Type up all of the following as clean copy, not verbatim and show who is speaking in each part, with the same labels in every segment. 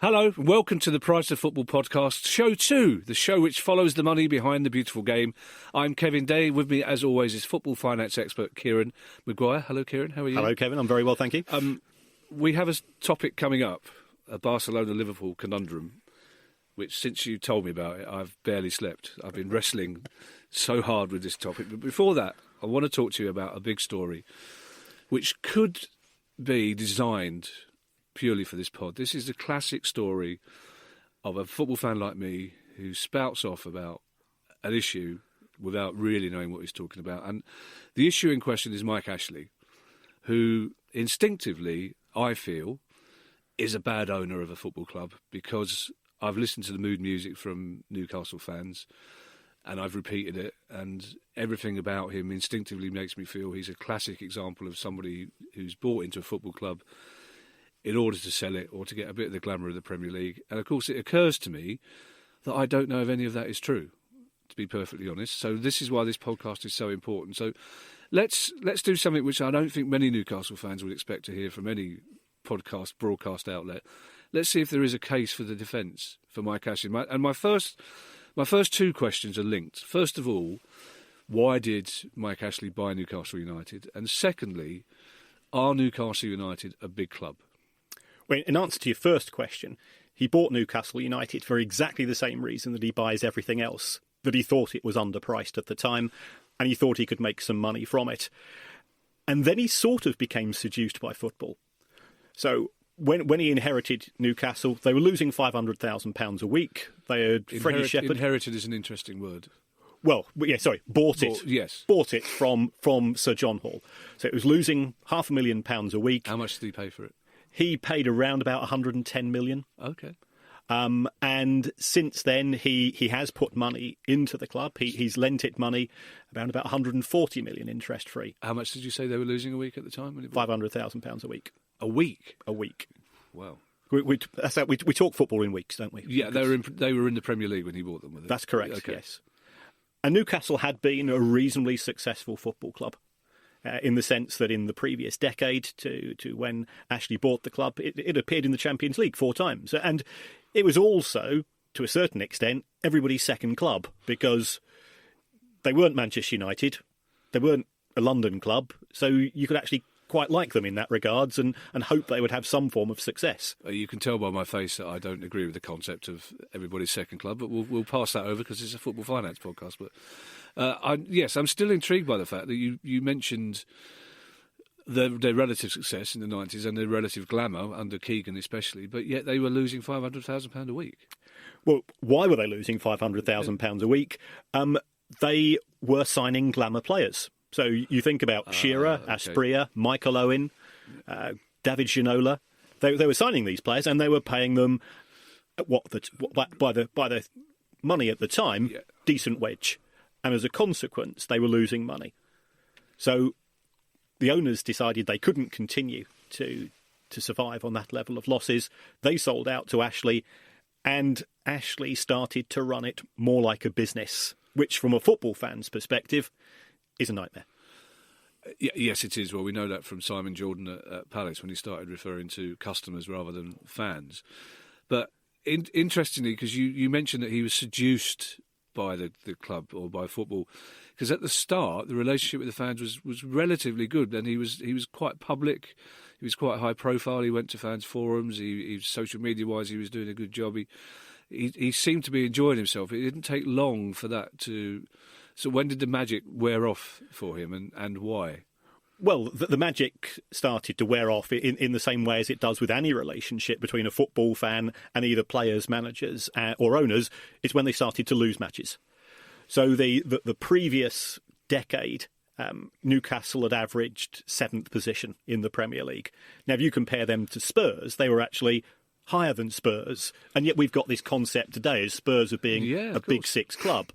Speaker 1: Hello, and welcome to the Price of Football podcast, Show 2, the show which follows the money behind the beautiful game. I'm Kevin Day. With me, as always, is football finance expert Kieran Maguire. Hello, Kieran. How are you?
Speaker 2: Hello, Kevin. I'm very well, thank you.
Speaker 1: We have a topic coming up, a Barcelona-Liverpool conundrum, which since you told me about it, I've barely slept. I've been wrestling so hard with this topic. But before that, I want to talk to you about a big story, which could be designed purely for this pod. This is the classic story of a football fan like me who spouts off about an issue without really knowing what he's talking about. And the issue in question is Mike Ashley, who instinctively, I feel, is a bad owner of a football club, because I've listened to the mood music from Newcastle fans and I've repeated it, and everything about him instinctively makes me feel he's a classic example of somebody who's bought into a football club in order to sell it or to get a bit of the glamour of the Premier League. And of course it occurs to me that I don't know if any of that is true, to be perfectly honest. So this is why this podcast is so important. So let's do something which I don't think many Newcastle fans would expect to hear from any broadcast outlet. Let's see if there is a case for the defence for Mike Ashley. And my first two questions are linked. First of all, why did Mike Ashley buy Newcastle United? And secondly, are Newcastle United a big club?
Speaker 2: Well, in answer to your first question, he bought Newcastle United for exactly the same reason that he buys everything else, that he thought it was underpriced at the time, and he thought he could make some money from it. And then he sort of became seduced by football. So when he inherited Newcastle, they were losing £500,000 a week. They had Freddie Shepherd.
Speaker 1: Inherited is an interesting word.
Speaker 2: Well, yeah, sorry, bought it.
Speaker 1: Yes.
Speaker 2: Bought it from Sir John Hall. So it was losing £500,000 a week.
Speaker 1: How much did he pay for it?
Speaker 2: He paid around about 110 million.
Speaker 1: Okay.
Speaker 2: And since then, he has put money into the club. He's lent it money, around about 140 million interest free.
Speaker 1: How much did you say they were losing a week at the time?
Speaker 2: £500,000 a week.
Speaker 1: A week?
Speaker 2: A week.
Speaker 1: Wow.
Speaker 2: We talk football in weeks, don't we?
Speaker 1: Yeah, they were in the Premier League when he bought them, were they?
Speaker 2: That's correct,
Speaker 1: okay.
Speaker 2: Yes. And Newcastle had been a reasonably successful football club. In the sense that in the previous decade to when Ashley bought the club, it appeared in the Champions League 4 times. And it was also, to a certain extent, everybody's second club, because they weren't Manchester United, they weren't a London club, so you could actually quite like them in that regards and hope they would have some form of success.
Speaker 1: You can tell by my face that I don't agree with the concept of everybody's second club, but we'll pass that over because it's a football finance podcast. But I'm still intrigued by the fact that you mentioned their relative success in the 90s and their relative glamour under Keegan especially, but yet they were losing £500,000 a week.
Speaker 2: Well, why were they losing £500,000 a week? They were signing glamour players. So you think about Shearer,
Speaker 1: okay.
Speaker 2: Asprilla, Michael Owen, David Ginola. They were signing these players and they were paying them by the money at the time, decent wage. And as a consequence, they were losing money. So the owners decided they couldn't continue to survive on that level of losses. They sold out to Ashley, and Ashley started to run it more like a business, which from a football fan's perspective is a nightmare.
Speaker 1: Yes, it is. Well, we know that from Simon Jordan at Palace when he started referring to customers rather than fans. But interestingly, because you mentioned that he was seduced by the club or by football, because at the start the relationship with the fans was relatively good, and he was quite public, he was quite high profile. He went to fans forums. He social media wise, he was doing a good job. He seemed to be enjoying himself. It didn't take long for that to. So when did the magic wear off for him, and why?
Speaker 2: Well, the magic started to wear off in the same way as it does with any relationship between a football fan and either players, managers or owners. It's when they started to lose matches. So the previous decade, Newcastle had averaged 7th position in the Premier League. Now, if you compare them to Spurs, they were actually higher than Spurs. And yet we've got this concept today as Spurs of being a Big Six club.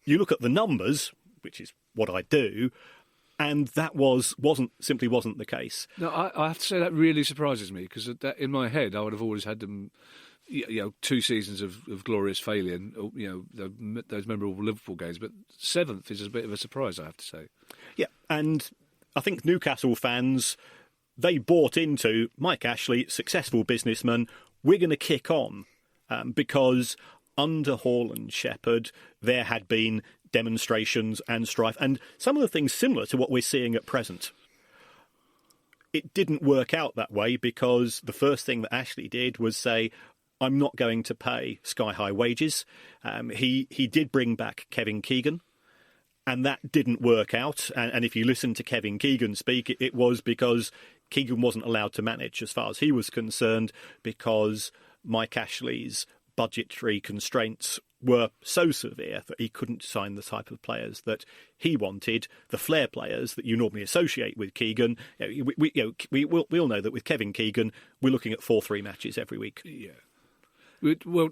Speaker 2: You look at the numbers, which is what I do, and that wasn't the case.
Speaker 1: No, I have to say that really surprises me, because in my head I would have always had them, 2 seasons of glorious failure, those memorable Liverpool games. But 7th is a bit of a surprise, I have to say.
Speaker 2: Yeah, and I think Newcastle fans, they bought into Mike Ashley, successful businessman, we're going to kick on because under Hall and Shepherd, there had been demonstrations and strife, and some of the things similar to what we're seeing at present. It didn't work out that way because the first thing that Ashley did was say, I'm not going to pay sky-high wages. He did bring back Kevin Keegan, and that didn't work out. And if you listen to Kevin Keegan speak, it was because Keegan wasn't allowed to manage as far as he was concerned because Mike Ashley's budgetary constraints were so severe that he couldn't sign the type of players that he wanted, the flair players that you normally associate with Keegan. We all know that with Kevin Keegan, we're looking at 4-3 matches every week.
Speaker 1: Yeah. Well,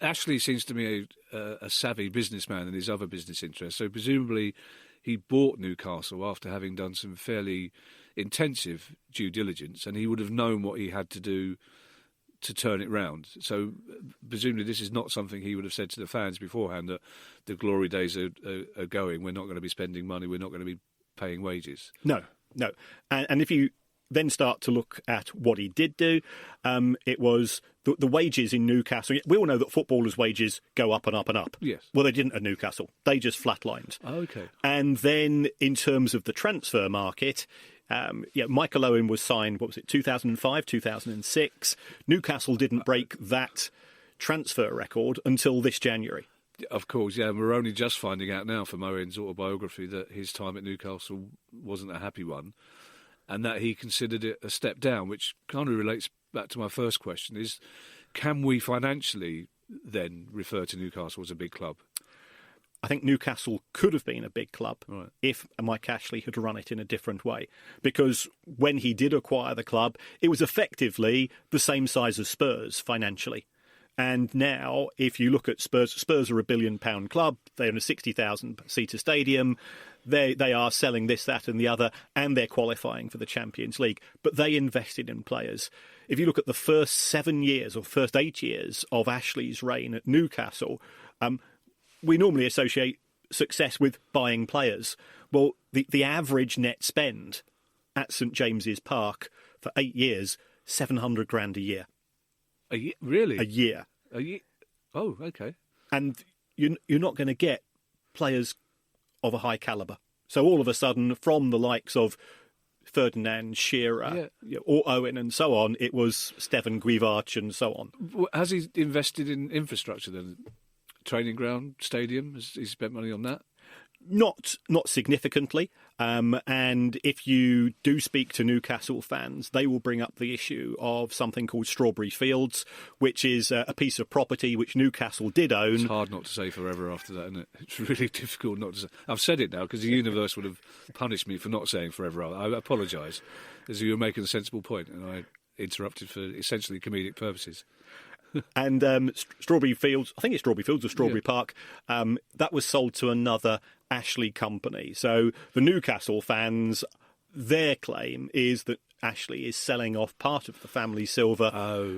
Speaker 1: Ashley seems to me a savvy businessman in his other business interests. So presumably he bought Newcastle after having done some fairly intensive due diligence, and he would have known what he had to do to turn it round. So presumably this is not something he would have said to the fans beforehand, that the glory days are going, we're not going to be spending money, we're not going to be paying wages.
Speaker 2: No. And if you then start to look at what he did do, it was the wages in Newcastle. We all know that footballers' wages go up and up and up.
Speaker 1: Yes.
Speaker 2: Well, they didn't at Newcastle. They just flatlined.
Speaker 1: Okay.
Speaker 2: And then in terms of the transfer market, Michael Owen was signed, 2005, 2006. Newcastle didn't break that transfer record until this January.
Speaker 1: Of course, yeah. We're only just finding out now from Owen's autobiography that his time at Newcastle wasn't a happy one, and that he considered it a step down, which kind of relates back to my first question, is can we financially then refer to Newcastle as a big club?
Speaker 2: I think Newcastle could have been a big club if Mike Ashley had run it in a different way. Because when he did acquire the club, it was effectively the same size as Spurs financially. And now, if you look at Spurs are a £1 billion club. They're in a 60,000-seater stadium. They are selling this, that and the other, and they're qualifying for the Champions League. But they invested in players. If you look at the first 7 years or first 8 years of Ashley's reign at Newcastle, we normally associate success with buying players. Well, the average net spend at St James's Park for 8 years, $700,000 a year.
Speaker 1: A year? Really?
Speaker 2: A year.
Speaker 1: A year? Oh, okay.
Speaker 2: And you're not going to get players of a high calibre. So all of a sudden, from the likes of Ferdinand, Shearer, or Owen and so on, it was Stevan Guivarch and so on.
Speaker 1: Has he invested in infrastructure then? Training ground, stadium? Has he spent money on that?
Speaker 2: Not significantly. And if you do speak to Newcastle fans, they will bring up the issue of something called Strawberry Fields, which is a piece of property which Newcastle did own.
Speaker 1: It's hard not to say forever after that, isn't it? It's really difficult not to say. I've said it now because the universe would have punished me for not saying forever. I apologise, as you were making a sensible point, and I interrupted for essentially comedic purposes.
Speaker 2: And Strawberry Fields, I think it's Strawberry Fields or Strawberry Park, that was sold to another Ashley company. So the Newcastle fans, their claim is that Ashley is selling off part of the family silver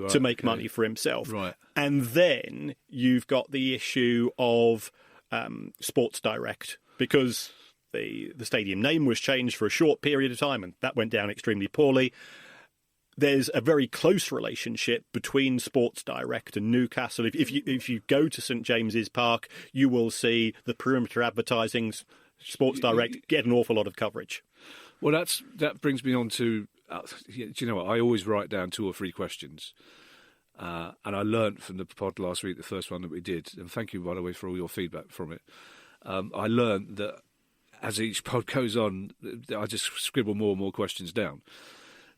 Speaker 2: to make money for himself.
Speaker 1: Right.
Speaker 2: And then you've got the issue of Sports Direct, because the stadium name was changed for a short period of time, and that went down extremely poorly. There's a very close relationship between Sports Direct and Newcastle. If you go to St James's Park, you will see the perimeter advertising, Sports Direct get an awful lot of coverage.
Speaker 1: Well, that brings me on to, do you know what? I always write down 2 or 3 questions. And I learnt from the pod last week, the first one that we did, and thank you, by the way, for all your feedback from it. I learnt that as each pod goes on, I just scribble more and more questions down.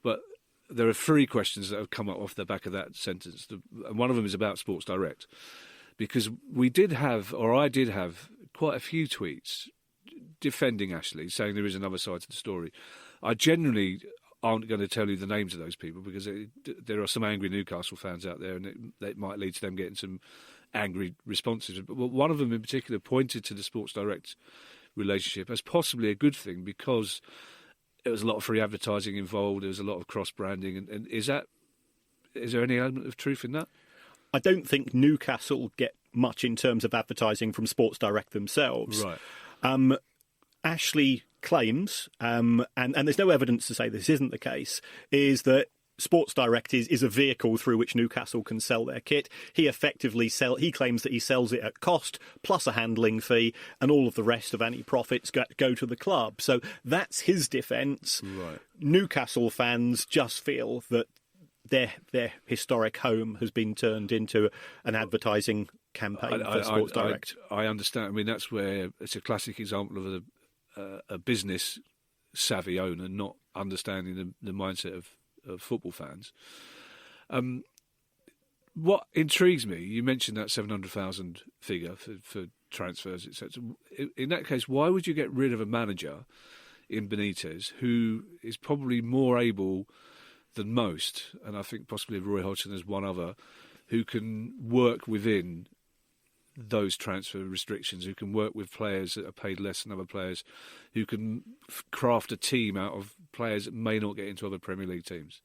Speaker 1: But there are 3 questions that have come up off the back of that sentence. And one of them is about Sports Direct. Because I did have quite a few tweets defending Ashley, saying there is another side to the story. I generally aren't going to tell you the names of those people because there are some angry Newcastle fans out there, and it might lead to them getting some angry responses. But one of them in particular pointed to the Sports Direct relationship as possibly a good thing because there was a lot of free advertising involved. There was a lot of
Speaker 2: cross-branding.
Speaker 1: And is there any element of truth in that?
Speaker 2: I don't think Newcastle get much in terms of advertising from Sports Direct themselves.
Speaker 1: Right.
Speaker 2: Ashley claims, and there's no evidence to say this isn't the case, is that Sports Direct is a vehicle through which Newcastle can sell their kit. He claims that he sells it at cost plus a handling fee, and all of the rest of any profits go to the club. So that's his defence.
Speaker 1: Right.
Speaker 2: Newcastle fans just feel that their historic home has been turned into an advertising campaign for Sports Direct.
Speaker 1: I understand. I mean, that's where it's a classic example of a business savvy owner not understanding the mindset of football fans. What intrigues me, you mentioned that 700,000 figure for transfers, etc. In that case, why would you get rid of a manager in Benitez who is probably more able than most, and I think possibly Roy Hodgson as one other, who can work within those transfer restrictions, who can work with players that are paid less than other players, who can craft a team out of players that may not get into other Premier League teams?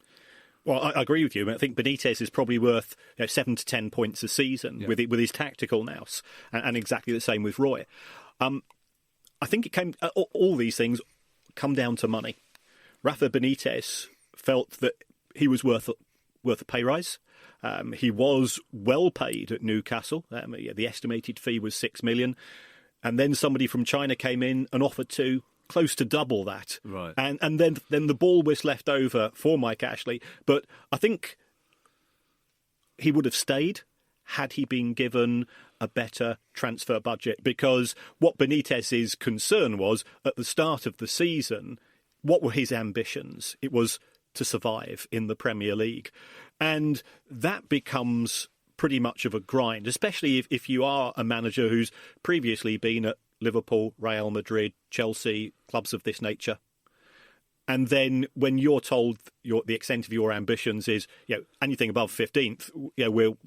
Speaker 2: Well, I agree with you. I think Benitez is probably worth 7 to 10 points a season with his tactical nous, and exactly the same with Roy. I think all these things come down to money. Rafa Benitez felt that he was worth a pay rise. He was well paid at Newcastle. The estimated fee was $6 million. And then somebody from China came in and offered close to double that.
Speaker 1: Right.
Speaker 2: And then the ball was left over for Mike Ashley. But I think he would have stayed had he been given a better transfer budget. Because what Benitez's concern was, at the start of the season, what were his ambitions? It was to survive in the Premier League. And that becomes pretty much of a grind, especially if you are a manager who's previously been at Liverpool, Real Madrid, Chelsea, clubs of this nature. And then when you're told the extent of your ambitions is anything above 15th,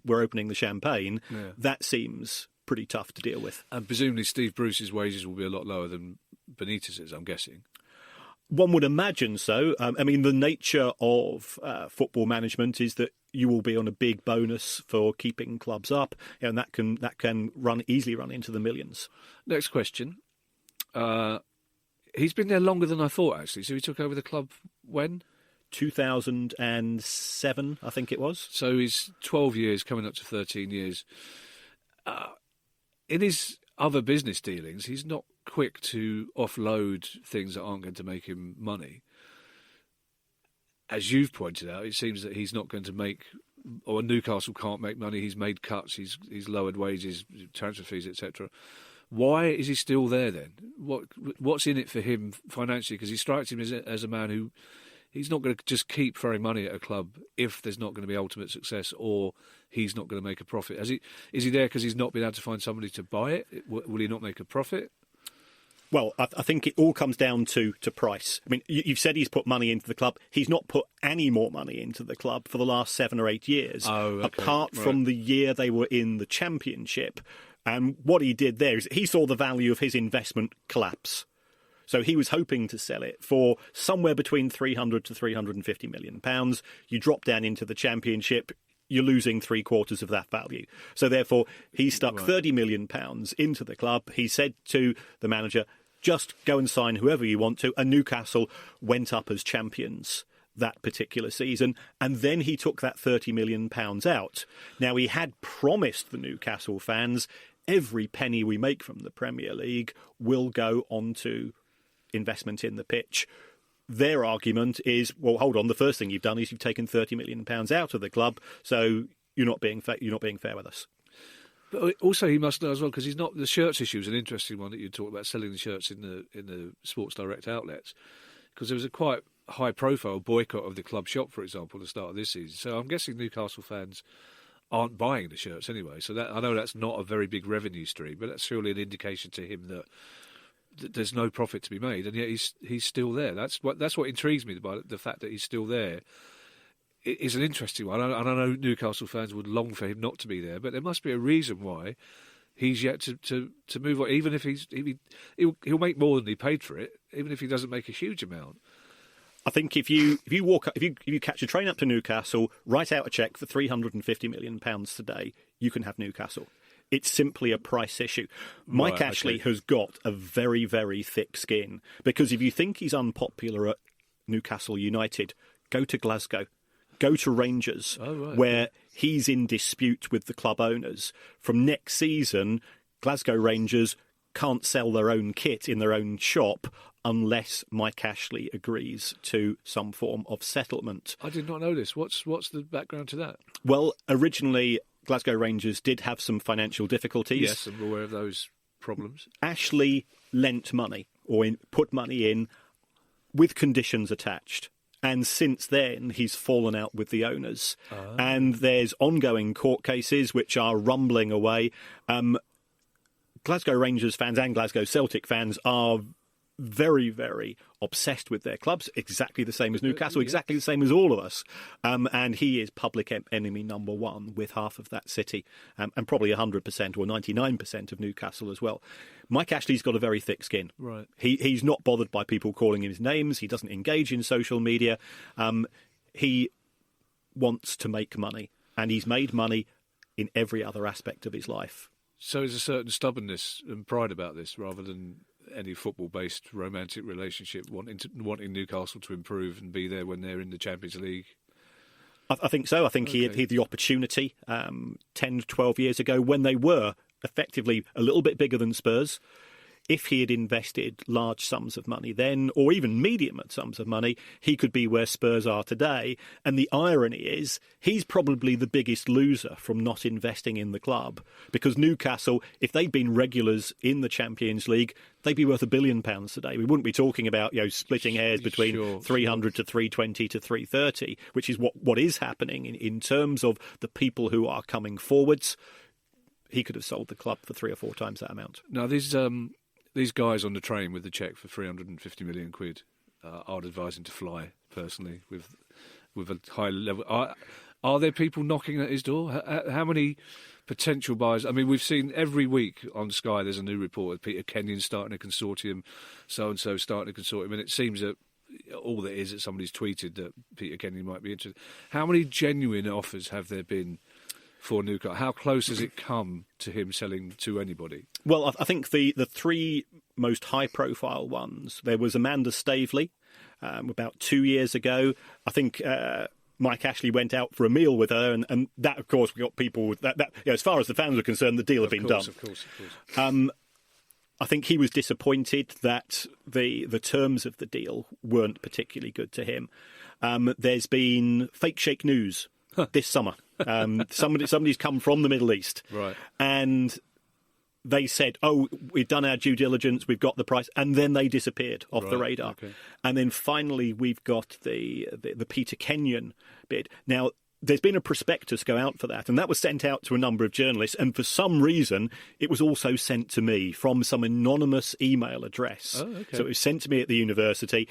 Speaker 2: we're opening the champagne, that seems pretty tough to deal with.
Speaker 1: And presumably Steve Bruce's wages will be a lot lower than Benitez's, I'm guessing.
Speaker 2: One would imagine so. I mean, the nature of football management is that you will be on a big bonus for keeping clubs up, and that can easily run into the millions.
Speaker 1: Next question. He's been there longer than I thought, actually. So he took over the club when?
Speaker 2: 2007, I think it was.
Speaker 1: So he's 12 years, coming up to 13 years. In his other business dealings, he's not quick to offload things that aren't going to make him money. As you've pointed out, it seems that he's not going to make, or Newcastle can't make money. He's made cuts, he's lowered wages, transfer fees, etc. Why is he still there then? What's in it for him financially? Because he strikes him as a man who he's not going to just keep throwing money at a club if there's not going to be ultimate success or he's not going to make a profit. Is he there because he's not been able to find somebody to buy it? Will he not make a profit?
Speaker 2: Well, I think it all comes down to price. I mean, you've said he's put money into the club. He's not put any more money into the club for the last 7 or 8 years, apart from the year they were in the Championship. And what he did there is he saw the value of his investment collapse. So he was hoping to sell it for somewhere between £300 to £350 million. You drop down into the Championship, you're losing 3/4 of that value. So therefore, he stuck £30 million into the club. He said to the manager, just go and sign whoever you want to. And Newcastle went up as champions that particular season. And then he took that £30 million out. Now, he had promised the Newcastle fans every penny we make from the Premier League will go onto investment in the pitch. Their argument is, well, hold on, the first thing you've done is you've taken £30 million out of the club, so you're not being fair with us.
Speaker 1: But also he must know as well, because he's not. The shirts issue is an interesting one that you talked about, selling the shirts in the Sports Direct outlets, because there was a quite high profile boycott of the club shop, for example, at the start of this season. So I'm guessing Newcastle fans aren't buying the shirts anyway. So that I know that's not a very big revenue stream, but that's surely an indication to him that there's no profit to be made, and yet he's still there. That's what intrigues me about the fact that he's still there. It is an interesting one, and I know Newcastle fans would long for him not to be there, but there must be a reason why he's yet to move on. Even if he'll make more than he paid for it, even if he doesn't make a huge amount.
Speaker 2: I think if you catch a train up to Newcastle, write out a cheque for £350 million today, you can have Newcastle. It's simply a price issue. Mike Ashley has got a very, very thick skin, because if you think he's unpopular at Newcastle United, go to Glasgow. go to Rangers, where he's in dispute with the club owners. From next season, Glasgow Rangers can't sell their own kit in their own shop unless Mike Ashley agrees to some form of settlement.
Speaker 1: I did not know this. What's the background to that?
Speaker 2: Well, originally, Glasgow Rangers did have some financial difficulties.
Speaker 1: Yes, I'm aware of those problems.
Speaker 2: Ashley lent money, or put money in, with conditions attached. And since then, he's fallen out with the owners. And there's ongoing court cases which are rumbling away. Glasgow Rangers fans and Glasgow Celtic fans are very, very obsessed with their clubs, exactly the same as Newcastle, exactly the same as all of us. And he is public enemy number one with half of that city, and probably 100% or 99% of Newcastle as well. Mike Ashley's got a very thick skin.
Speaker 1: Right.
Speaker 2: He's not bothered by people calling him his names. He doesn't engage in social media. He wants to make money, and he's made money in every other aspect of his life.
Speaker 1: So there's a certain stubbornness and pride about this, rather than any football-based romantic relationship, wanting Newcastle to improve and be there when they're in the Champions League.
Speaker 2: I think so. I think he had the opportunity 10, 12 years ago when they were effectively a little bit bigger than Spurs. If he had invested large sums of money then, or even medium sums of money, he could be where Spurs are today. And the irony is, he's probably the biggest loser from not investing in the club. Because Newcastle, if they'd been regulars in the Champions League, they'd be worth £1 billion today. We wouldn't be talking about splitting hairs between 300 to 320 to 330, which is what is happening in terms of the people who are coming forwards. He could have sold the club for 3 or 4 times that amount.
Speaker 1: Now, these guys on the train with the cheque for 350 million quid, I'd advise him to fly, personally, with a high level. Are there people knocking at his door? How many potential buyers? I mean, we've seen every week on Sky there's a new report of Peter Kenyon starting a consortium, so-and-so starting a consortium, and it seems that all there is that somebody's tweeted that Peter Kenyon might be interested. How many genuine offers have there been for Newcastle? How close has it come to him selling to anybody? Well,
Speaker 2: I think the 3 most high-profile ones, there was Amanda Staveley about 2 years ago. I think Mike Ashley went out for a meal with her, and that, of course, we got people with that as far as the fans were concerned, the deal had been done.
Speaker 1: Of course.
Speaker 2: I think he was disappointed that the terms of the deal weren't particularly good to him. There's been fake shake news this summer. Somebody's come from the Middle East,
Speaker 1: right? And
Speaker 2: they said, "Oh, we've done our due diligence, we've got the price," and then they disappeared off the radar.
Speaker 1: Okay.
Speaker 2: And then finally, we've got the Peter Kenyon bid. Now, there's been a prospectus go out for that, and that was sent out to a number of journalists. And for some reason, it was also sent to me from some anonymous email address.
Speaker 1: Oh, okay.
Speaker 2: So it was sent to me at the university.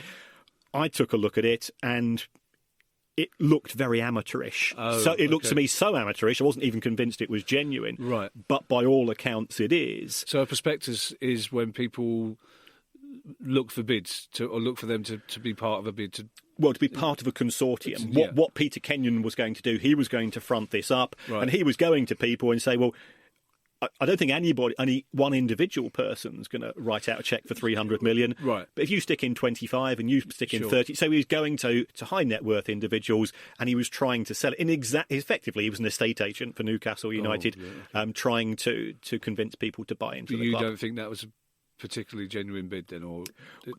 Speaker 2: I took a look at it, and it looked very amateurish. So it looked to me so amateurish, I wasn't even convinced it was genuine.
Speaker 1: Right.
Speaker 2: But by all accounts, it is.
Speaker 1: So a prospectus is when people look for bids or look for them to be part of a bid to
Speaker 2: be part of a consortium. What Peter Kenyon was going to do, he was going to front this up,
Speaker 1: right.
Speaker 2: And he was going to people and say, well, I don't think any one individual person's going to write out a cheque for 300 million.
Speaker 1: Right.
Speaker 2: But if you stick in 25 and you stick in 30, so he was going to high net worth individuals, and he was trying to sell it. Effectively, he was an estate agent for Newcastle United, trying to convince people to buy into the club.
Speaker 1: You don't think that was a particularly genuine bid then, or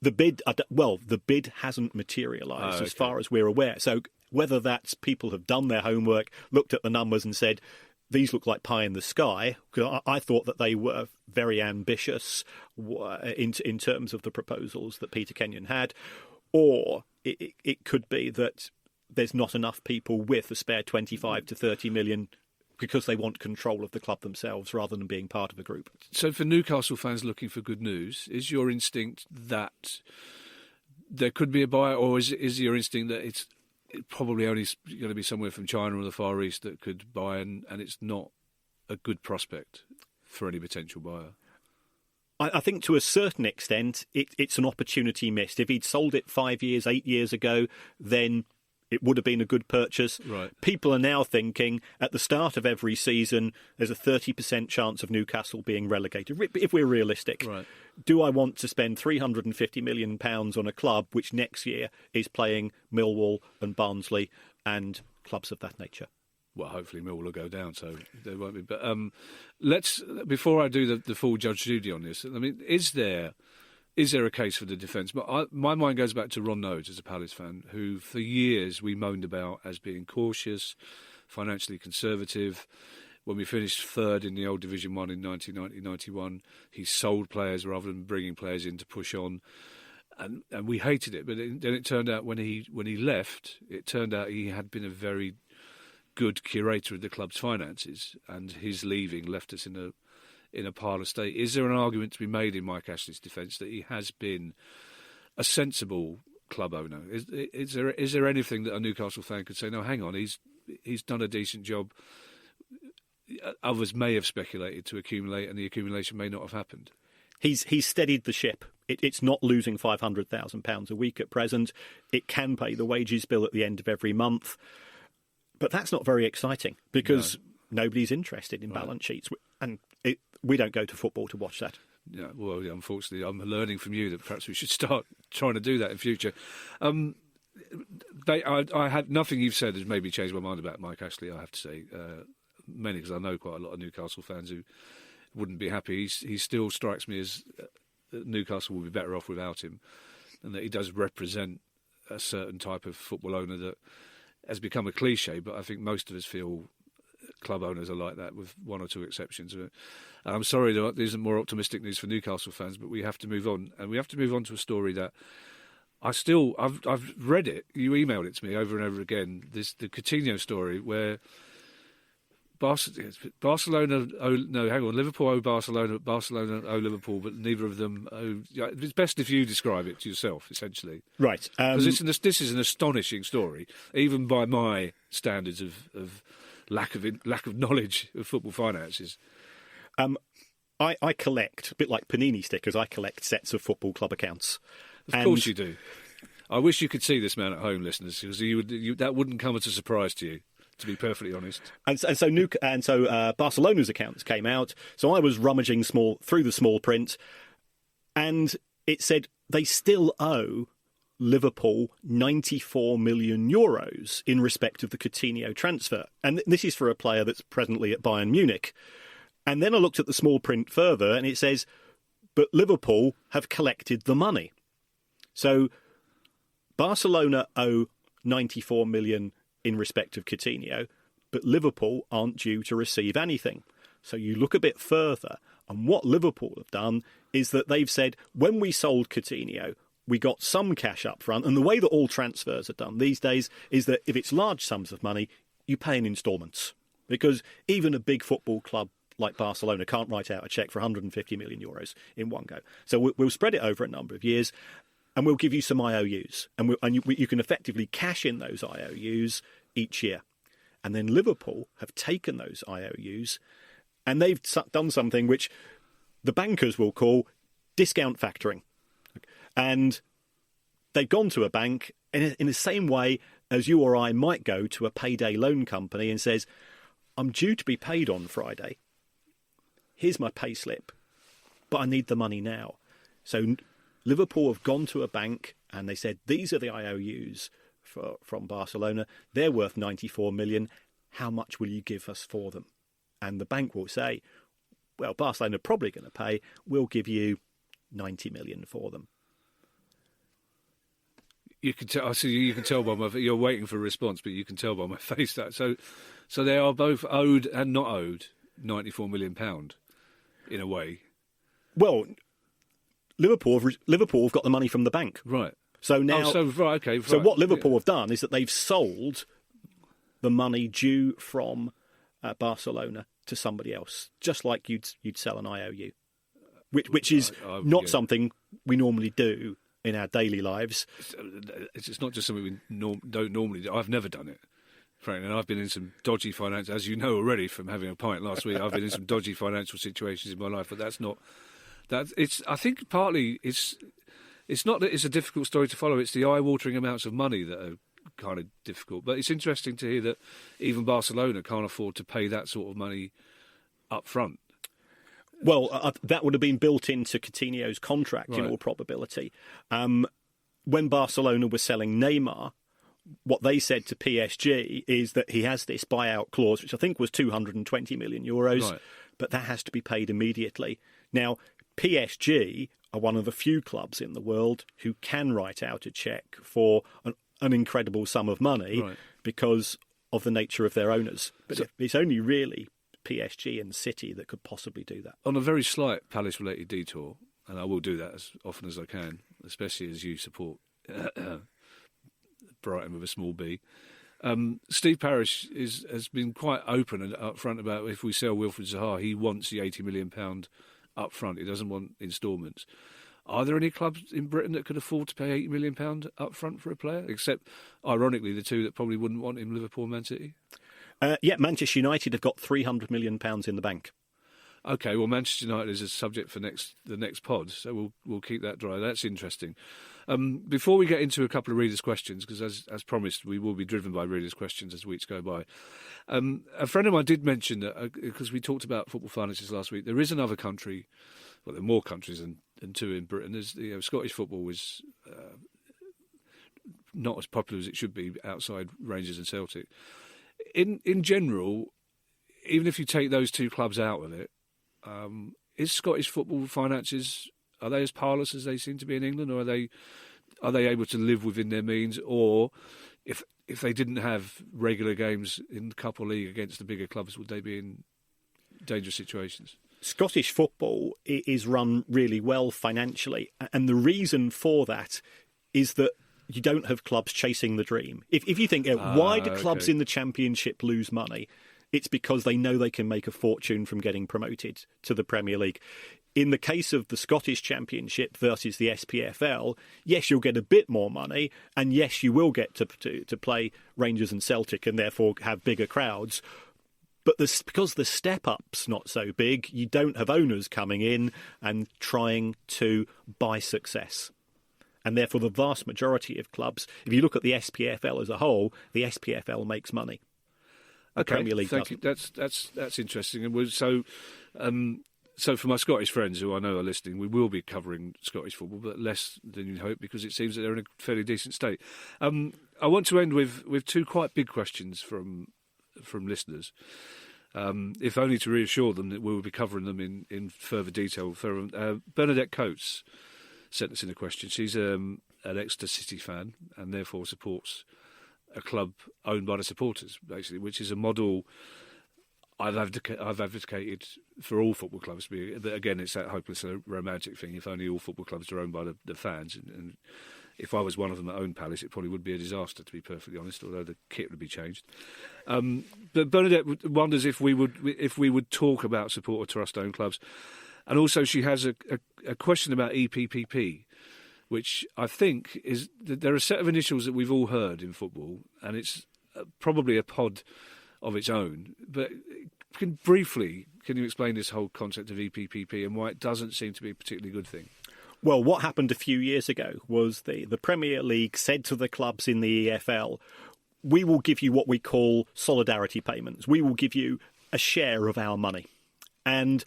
Speaker 2: the bid? The bid hasn't materialised as far as we're aware. So whether that's people have done their homework, looked at the numbers, and said, these look like pie in the sky, because I thought that they were very ambitious in terms of the proposals that Peter Kenyon had. Or it could be that there's not enough people with a spare 25 to 30 million because they want control of the club themselves rather than being part of a group.
Speaker 1: So for Newcastle fans looking for good news, is your instinct that there could be a buyer, or is your instinct that it's probably only going to be somewhere from China or the Far East that could buy, and it's not a good prospect for any potential buyer?
Speaker 2: I think to a certain extent it's an opportunity missed. If he'd sold it 5 years, 8 years ago, then it would have been a good purchase.
Speaker 1: Right.
Speaker 2: People are now thinking at the start of every season there's a 30% chance of Newcastle being relegated, if we're realistic.
Speaker 1: Right.
Speaker 2: Do I want to spend £350 million on a club which next year is playing Millwall and Barnsley and clubs of that nature.
Speaker 1: Well, hopefully Mill will go down, so there won't be. But before I do the full Judge Judy on this, I mean, is there a case for the defence? But my mind goes back to Ron Nodes as a Palace fan, who for years we moaned about as being cautious, financially conservative. When we finished third in the old Division 1 in 1990-91, he sold players rather than bringing players in to push on. And we hated it. But then it turned out when he left, it turned out he had been a very good curator of the club's finances, and his leaving left us in a parlour state. Is there an argument to be made in Mike Ashley's defence that he has been a sensible club owner? Is there anything that a Newcastle fan could say, no, hang on, he's done a decent job? Others may have speculated to accumulate, and the accumulation may not have happened.
Speaker 2: He's steadied the ship. It's not losing £500,000 a week at present. It can pay the wages bill at the end of every month. But that's not very exciting because nobody's interested in balance sheets. And we don't go to football to watch that.
Speaker 1: Yeah, well, unfortunately, I'm learning from you that perhaps we should start trying to do that in future. I had nothing you've said has maybe changed my mind about Mike Ashley, I have to say. Mainly because I know quite a lot of Newcastle fans who wouldn't be happy. He still strikes me as Newcastle will be better off without him, and that he does represent a certain type of football owner that has become a cliche, but I think most of us feel club owners are like that, with one or two exceptions. I'm sorry there isn't more optimistic news for Newcastle fans, but we have to move on, and we have to move on to a story that I've read it. You emailed it to me over and over again. The Countinho story where Barcelona Liverpool owe Barcelona owe Liverpool, but neither of them owe. It's best if you describe it to yourself, essentially.
Speaker 2: Right.
Speaker 1: Because this is an astonishing story, even by my standards of lack of knowledge of football finances.
Speaker 2: I collect, a bit like Panini stickers, I collect sets of football club accounts.
Speaker 1: Of course you do. I wish you could see this man at home, listeners, because that wouldn't come as a surprise to you, to be perfectly honest. And
Speaker 2: so Barcelona's accounts came out. So I was rummaging through the small print, and it said they still owe Liverpool €94 million in respect of the Coutinho transfer. And this is for a player that's presently at Bayern Munich. And then I looked at the small print further, and it says, but Liverpool have collected the money. So Barcelona owe 94 million in respect of Coutinho, but Liverpool aren't due to receive anything. So you look a bit further, and what Liverpool have done is that they've said, when we sold Coutinho, we got some cash up front. And the way that all transfers are done these days is that if it's large sums of money, you pay in instalments. Because even a big football club like Barcelona can't write out a cheque for €150 million in one go. So we'll spread it over a number of years, and we'll give you some IOUs. And you can effectively cash in those IOUs each year. And then Liverpool have taken those IOUs, and they've done something which the bankers will call discount factoring. And they've gone to a bank in the same way as you or I might go to a payday loan company and says, I'm due to be paid on Friday. Here's my pay slip, but I need the money now. So Liverpool have gone to a bank and they said, these are the IOUs from Barcelona. They're worth 94 million. How much will you give us for them? And the bank will say, well, Barcelona are probably going to pay. We'll give you 90 million for them.
Speaker 1: You can tell. I see. You can tell by my. You're waiting for a response, but you can tell by my face that. So they are both owed and not owed £94 million, in a way.
Speaker 2: Well, Liverpool have got the money from the bank,
Speaker 1: right?
Speaker 2: So now,
Speaker 1: okay.
Speaker 2: So what Liverpool have done is that they've sold the money due from Barcelona to somebody else, just like you'd sell an IOU, which is not something we normally do in our daily lives.
Speaker 1: It's not just something we don't normally do. I've never done it, frankly, and I've been in some dodgy finance, as you know already from having a pint last week. I've been in some dodgy financial situations in my life, but that's not. I think partly it's not that it's a difficult story to follow. It's the eye-watering amounts of money that are kind of difficult. But it's interesting to hear that even Barcelona can't afford to pay that sort of money up front.
Speaker 2: Well, that would have been built into Coutinho's contract, right, in all probability. When Barcelona was selling Neymar, what they said to PSG is that he has this buyout clause, which I think was 220 million euros,
Speaker 1: Right.
Speaker 2: but that has to be paid immediately. Now, PSG are one of the few clubs in the world who can write out a cheque for an incredible sum of money
Speaker 1: Right.
Speaker 2: because of the nature of their owners. But it's only really PSG and City that could possibly do that.
Speaker 1: On a very slight Palace-related detour, and I will do that as often as I can, especially as you support Brighton with a small b. Steve Parish has been quite open and upfront about if we sell Wilfred Zaha, he wants the £80 million up front. He doesn't want instalments. Are there any clubs in Britain that could afford to pay £80 million up front for a player? Except, ironically, the two that probably wouldn't want him, Liverpool and Man City.
Speaker 2: Manchester United have got £300 million in the bank.
Speaker 1: OK, well, Manchester United is a subject for the next pod, so we'll keep that dry. That's interesting. Before we get into a couple of readers' questions, because as promised, we will be driven by readers' questions as weeks go by. A friend of mine did mention that, because we talked about football finances last week, there is another country, well, there are more countries than two in Britain. There's, Scottish football is not as popular as it should be outside Rangers and Celtic. In general, even if you take those two clubs out of it, is Scottish football finances, are they as parlous as they seem to be in England, or are they able to live within their means? Or if they didn't have regular games in the Cup or League against the bigger clubs, would they be in dangerous situations?
Speaker 2: Scottish football is run really well financially, and the reason for that is that you don't have clubs chasing the dream. If you think, why do clubs in the Championship lose money? It's because they know they can make a fortune from getting promoted to the Premier League. In the case of the Scottish Championship versus the SPFL, yes, you'll get a bit more money, and yes, you will get to play Rangers and Celtic and therefore have bigger crowds. But because the step-up's not so big, you don't have owners coming in and trying to buy success. And therefore, the vast majority of clubs, if you look at the SPFL as a whole, the SPFL makes money.
Speaker 1: Okay,
Speaker 2: Premier League
Speaker 1: thank you. That's interesting. And so for my Scottish friends who I know are listening, we will be covering Scottish football, but less than you'd hope because it seems that they're in a fairly decent state. I want to end with two quite big questions from listeners, if only to reassure them that we will be covering them in further detail. Bernadette Coates sent us in a question. She's an Exeter City fan and therefore supports a club owned by the supporters, basically, which is a model I've advocated for all football clubs. But again, it's that hopeless romantic thing. If only all football clubs are owned by the fans, and if I was one of them that owned Palace, it probably would be a disaster, to be perfectly honest. Although the kit would be changed. But Bernadette wonders if we would talk about supporter trust-owned clubs, and also she has a question about EPPP, which I think is that there are a set of initials that we've all heard in football, and it's probably a pod of its own. But can you explain this whole concept of EPPP and why it doesn't seem to be a particularly good thing?
Speaker 2: Well, what happened a few years ago was the Premier League said to the clubs in the EFL, we will give you what we call solidarity payments. We will give you a share of our money. And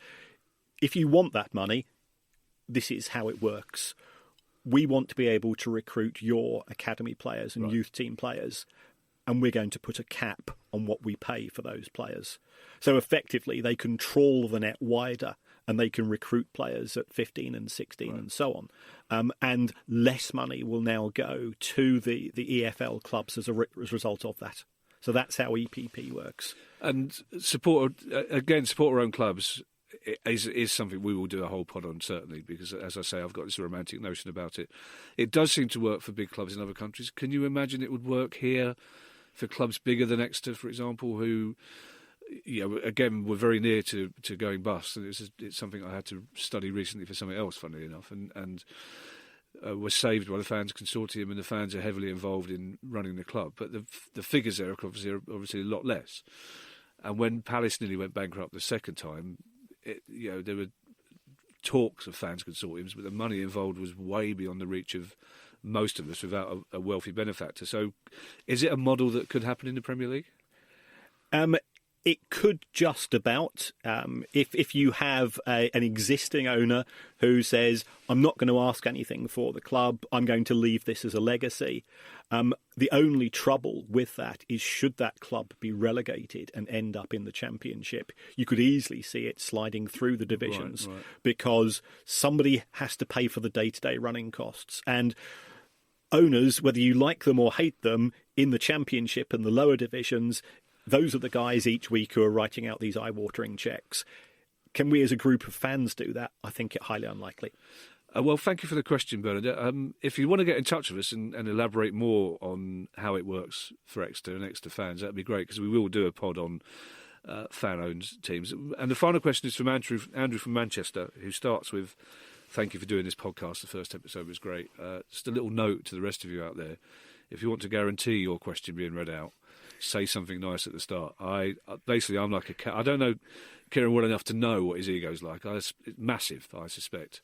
Speaker 2: if you want that money, this is how it works. We want to be able to recruit your academy players and youth team players, and we're going to put a cap on what we pay for those players. So effectively, they can trawl the net wider and they can recruit players at 15 and 16 and so on. And less money will now go to the EFL clubs as a result of that. So that's how EPP works.
Speaker 1: And supporter-owned clubs is something we will do a whole pod on, certainly, because, as I say, I've got this romantic notion about it. It does seem to work for big clubs in other countries. Can you imagine it would work here for clubs bigger than Exeter, for example, who, again, were very near to going bust? And it's something I had to study recently for something else, funnily enough, and were saved by the fans consortium, and the fans are heavily involved in running the club. But the figures there are obviously a lot less. And when Palace nearly went bankrupt the second time, there were talks of fans consortiums, but the money involved was way beyond the reach of most of us without a wealthy benefactor. So is it a model that could happen in the Premier League?
Speaker 2: It could just about, if you have an existing owner who says, I'm not going to ask anything for the club, I'm going to leave this as a legacy. The only trouble with that is, should that club be relegated and end up in the Championship, you could easily see it sliding through the divisions,
Speaker 1: right.
Speaker 2: because somebody has to pay for the day-to-day running costs. And owners, whether you like them or hate them, in the Championship and the lower divisions, those are the guys each week who are writing out these eye-watering checks. Can we as a group of fans do that? I think it highly unlikely.
Speaker 1: Well, thank you for the question, Bernadette. If you want to get in touch with us and elaborate more on how it works for Exeter and Exeter fans, that'd be great, because we will do a pod on fan-owned teams. And the final question is from Andrew from Manchester, who starts with, thank you for doing this podcast. The first episode was great. Just a little note to the rest of you out there. If you want to guarantee your question being read out, say something nice at the start. I'm like a cat. I don't know Kieran well enough to know what his ego's like. It's massive, I suspect,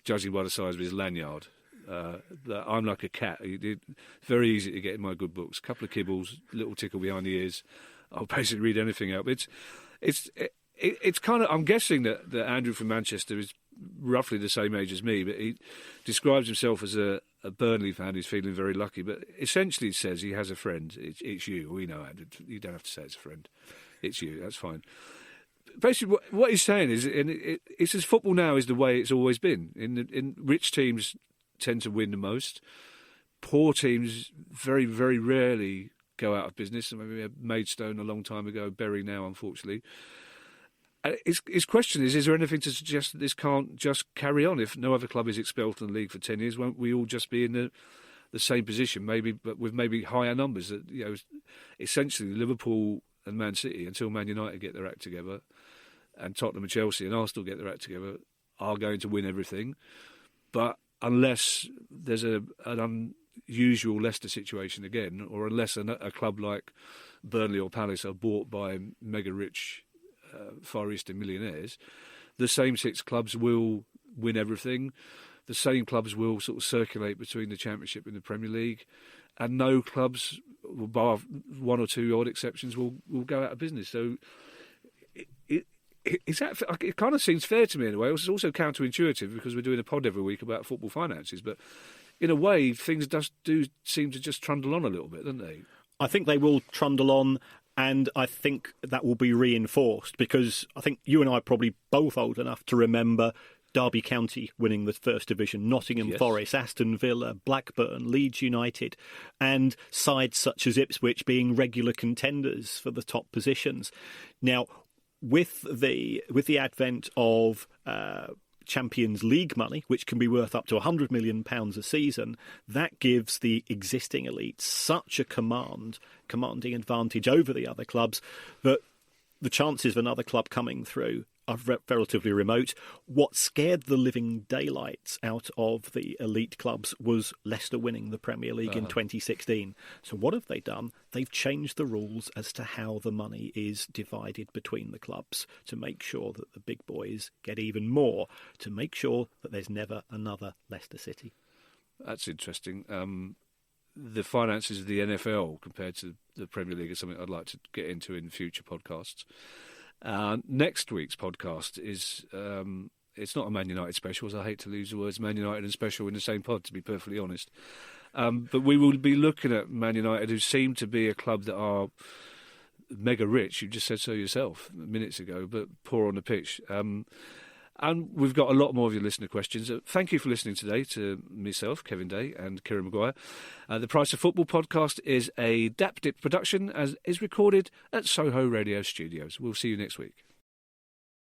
Speaker 1: judging by the size of his lanyard. I'm like a cat. It's very easy to get in my good books. A couple of kibbles, little tickle behind the ears. I'll basically read anything out. It's kind of. I'm guessing that Andrew from Manchester is roughly the same age as me, but he describes himself as a Burnley fan who's feeling very lucky. But essentially, he says he has a friend. It's you. We know, Andrew. You don't have to say it's a friend. It's you. That's fine. Basically, what he's saying is, he says football now is the way it's always been. In rich teams tend to win the most. Poor teams very, very rarely go out of business. I mean, we had Maidstone a long time ago, Bury now, unfortunately. His question is there anything to suggest that this can't just carry on? If no other club is expelled from the league for 10 years, won't we all just be in the same position, maybe, but with maybe higher numbers? That, essentially Liverpool and Man City, until Man United get their act together, and Tottenham and Chelsea and Arsenal get their act together, are going to win everything. But unless there's an unusual Leicester situation again, or unless a club like Burnley or Palace are bought by mega-rich Far Eastern millionaires, the same 6 clubs will win everything. The same clubs will sort of circulate between the Championship and the Premier League, and no clubs, bar one or two odd exceptions, will go out of business. So it kind of seems fair to me in a way. It's also counterintuitive, because we're doing a pod every week about football finances, but in a way things do seem to just trundle on a little bit, don't they?
Speaker 2: I think they will trundle on. And I think that will be reinforced, because I think you and I are probably both old enough to remember Derby County winning the First Division, Nottingham Forest, Aston Villa, Blackburn, Leeds United, and sides such as Ipswich being regular contenders for the top positions. Now, with the advent of Champions League money, which can be worth up to £100 million a season, that gives the existing elite such a commanding advantage over the other clubs that the chances of another club coming through are relatively remote. What scared the living daylights out of the elite clubs was Leicester winning the Premier League in 2016. So what have they done? They've changed the rules as to how the money is divided between the clubs to make sure that the big boys get even more, to make sure that there's never another Leicester City.
Speaker 1: That's interesting. The finances of the NFL compared to the Premier League is something I'd like to get into in future podcasts. Next week's podcast is, it's not a Man United special, as I hate to lose the words Man United and special in the same pod, to be perfectly honest. But we will be looking at Man United, who seem to be a club that are mega rich. You just said so yourself minutes ago, but poor on the pitch. And we've got a lot more of your listener questions. Thank you for listening today to myself, Kevin Day, and Kieran Maguire. The Price of Football podcast is a DapDip production, as is recorded at Soho Radio Studios. We'll see you next week.